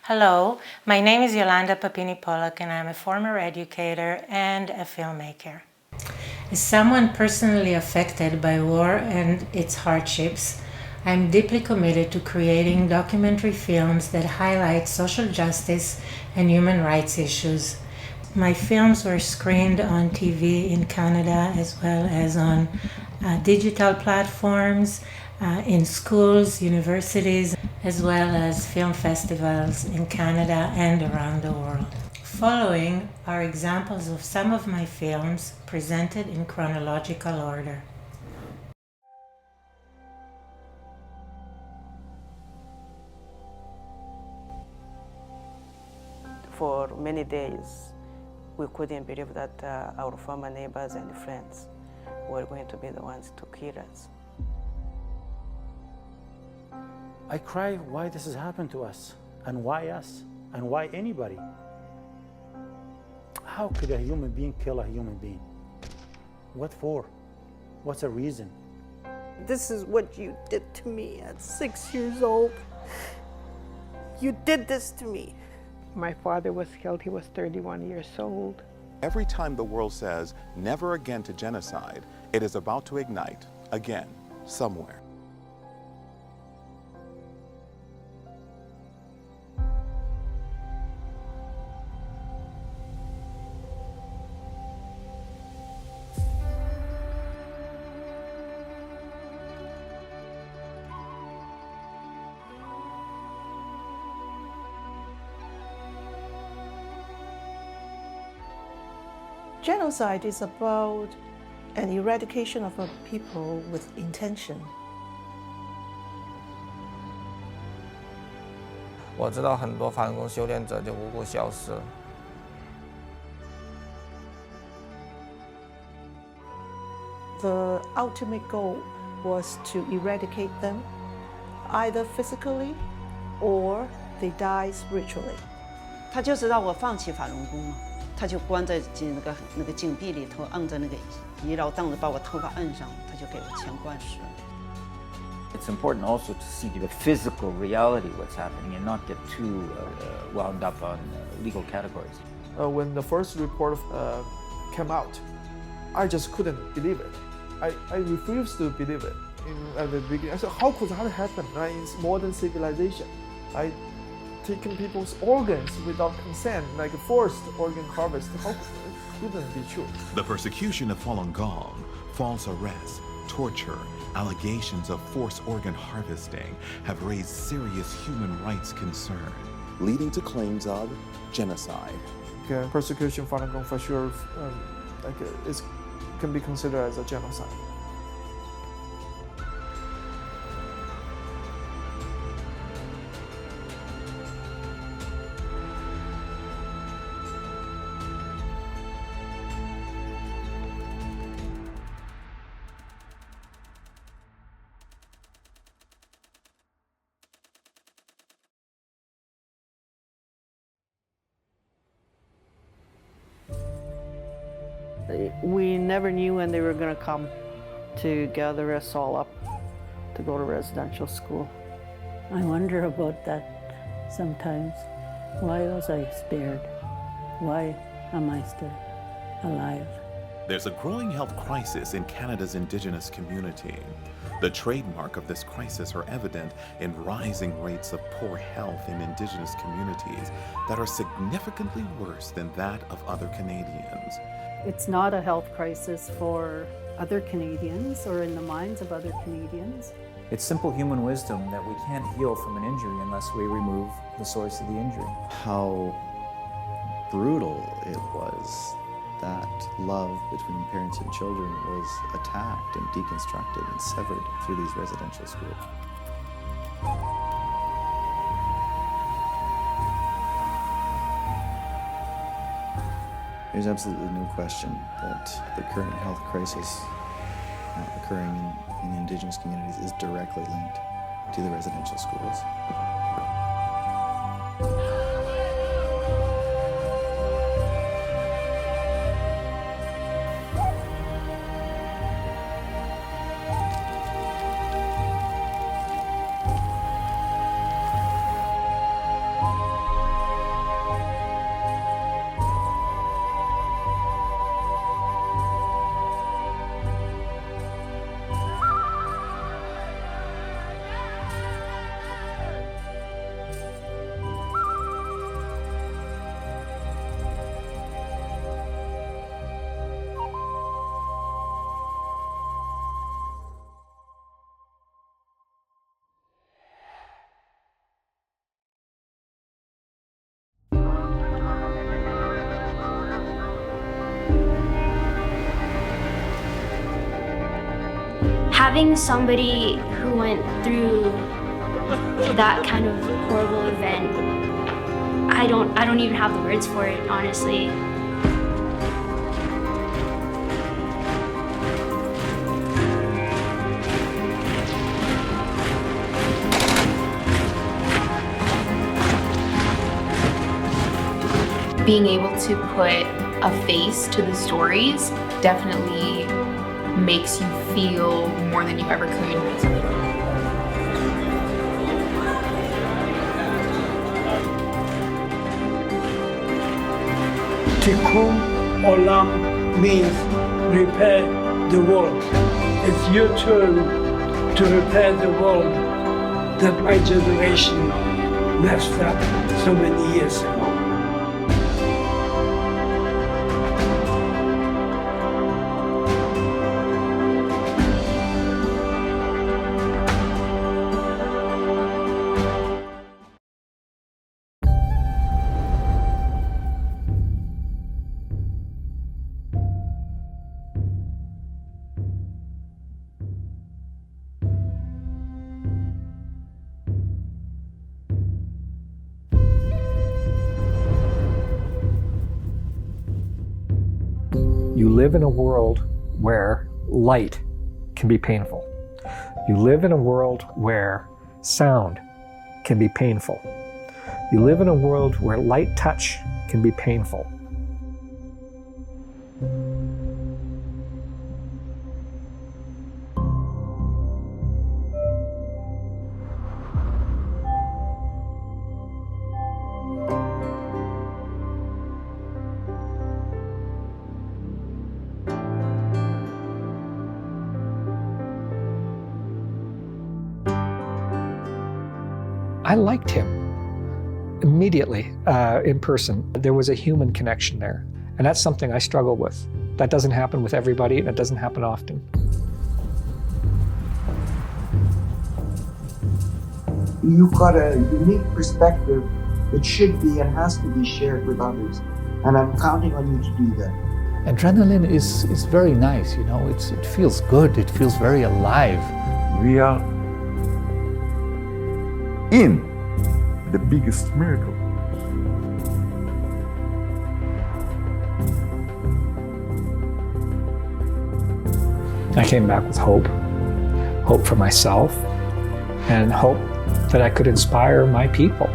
Hello, my name is Yolanda Papini-Pollock and I'm a former educator and a filmmaker. As someone personally affected by war and its hardships, I'm deeply committed to creating documentary films that highlight social justice and human rights issues. My films were screened on TV in Canada as well as on digital platforms, in schools, universities, as well as film festivals in Canada and around the world. Following are examples of some of my films presented in chronological order. For many days, we couldn't believe that our former neighbors and friends were going to be the ones to kill us. I cry why this has happened to us, and why us, and why anybody. How could a human being kill a human being? What for? What's the reason? This is what you did to me at 6 years old. You did this to me. My father was killed, he was 31 years old. Every time the world says never again to genocide, it is about to ignite again, somewhere. Genocide is about an eradication of a people with intention. 我知道很多反攻修炼者就无故消失了。The ultimate goal was to eradicate them, either physically or they die spiritually. 他就是让我放弃法轮功嘛，他就关在那个禁闭里头，按着那个医疗档子把我头发按上，他就给我钱灌食。 It's important also to see the physical reality of what's happening and not get too wound up on legal categories. When the first report came out, I just couldn't believe it. I refused to believe it at the beginning. I said, how could that happen in modern civilization? I taking people's organs without consent, like forced organ harvest. How couldn't it be true? The persecution of Falun Gong, false arrests, torture, allegations of forced organ harvesting have raised serious human rights concerns, leading to claims of genocide. Persecution Falun Gong for sure can be considered as a genocide. We never knew when they were going to come to gather us all up to go to residential school. I wonder about that sometimes. Why was I spared? Why am I still alive? There's a growing health crisis in Canada's Indigenous community. The trademark of this crisis are evident in rising rates of poor health in Indigenous communities that are significantly worse than that of other Canadians. It's not a health crisis for other Canadians or in the minds of other Canadians. It's simple human wisdom that we can't heal from an injury unless we remove the source of the injury. How brutal it was that love between parents and children was attacked and deconstructed and severed through these residential schools. There's absolutely no question that the current health crisis occurring in Indigenous communities is directly linked to the residential schools. having somebody who went through that kind of horrible event, I don't even have the words for it, honestly. Being able to put a face to the stories definitely makes you feel more than you ever could. Tikkun Olam means repair the world. It's your turn to repair the world that my generation messed up so many years ago. You live in a world where light can be painful. You live in a world where sound can be painful. You live in a world where light touch can be painful. I liked him immediately in person. There was a human connection there, and that's something I struggle with. That doesn't happen with everybody, and it doesn't happen often. You've got a unique perspective that should be and has to be shared with others, and I'm counting on you to do that. Adrenaline is very nice, you know, it feels good, it feels very alive. We are in the biggest miracle. I came back with hope. Hope for myself, and hope that I could inspire my people.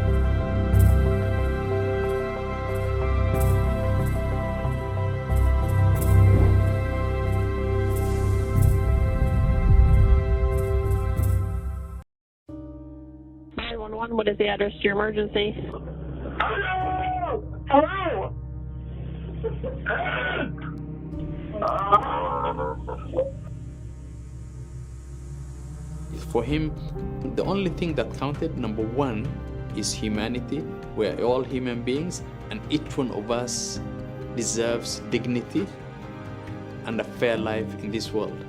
What is the address to your emergency? Hello! Hello! For him, the only thing that counted, number one, is humanity. We're all human beings, and each one of us deserves dignity and a fair life in this world.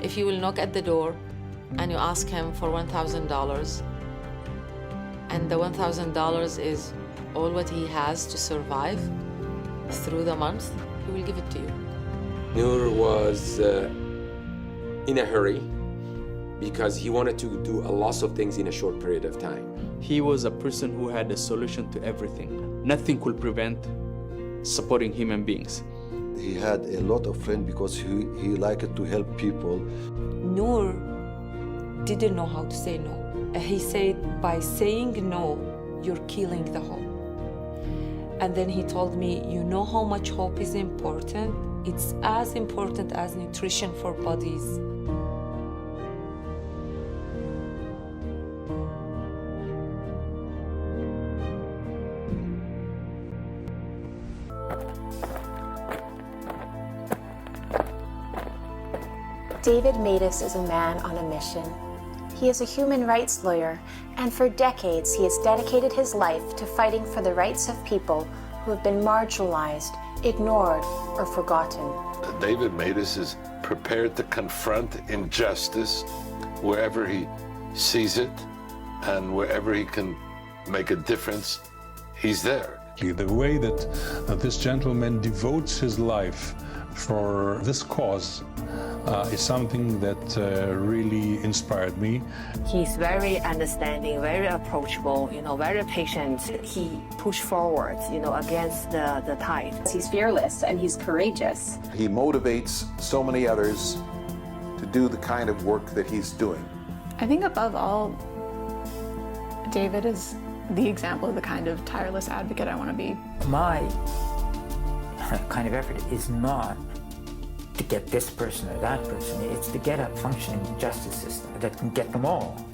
If you will knock at the door and you ask him for $1,000, and the $1,000 is all what he has to survive through the month, he will give it to you. Noor was in a hurry because he wanted to do a lot of things in a short period of time. He was a person who had a solution to everything. Nothing could prevent supporting human beings. He had a lot of friends because he liked to help people. Noor didn't know how to say no. He said, by saying no, you're killing the hope. And then he told me, you know how much hope is important? It's as important as nutrition for bodies. David Matus is a man on a mission. He is a human rights lawyer, and for decades he has dedicated his life to fighting for the rights of people who have been marginalized, ignored, or forgotten. David Matus is prepared to confront injustice wherever he sees it, and wherever he can make a difference, he's there. The way that this gentleman devotes his life for this cause is something that really inspired me. He's very understanding, very approachable, very patient. He pushed forward, against the tide. He's fearless and he's courageous. He motivates so many others to do the kind of work that he's doing. I think above all, David is the example of the kind of tireless advocate I want to be. My kind of effort is not to get this person or that person. It's to get a functioning justice system that can get them all.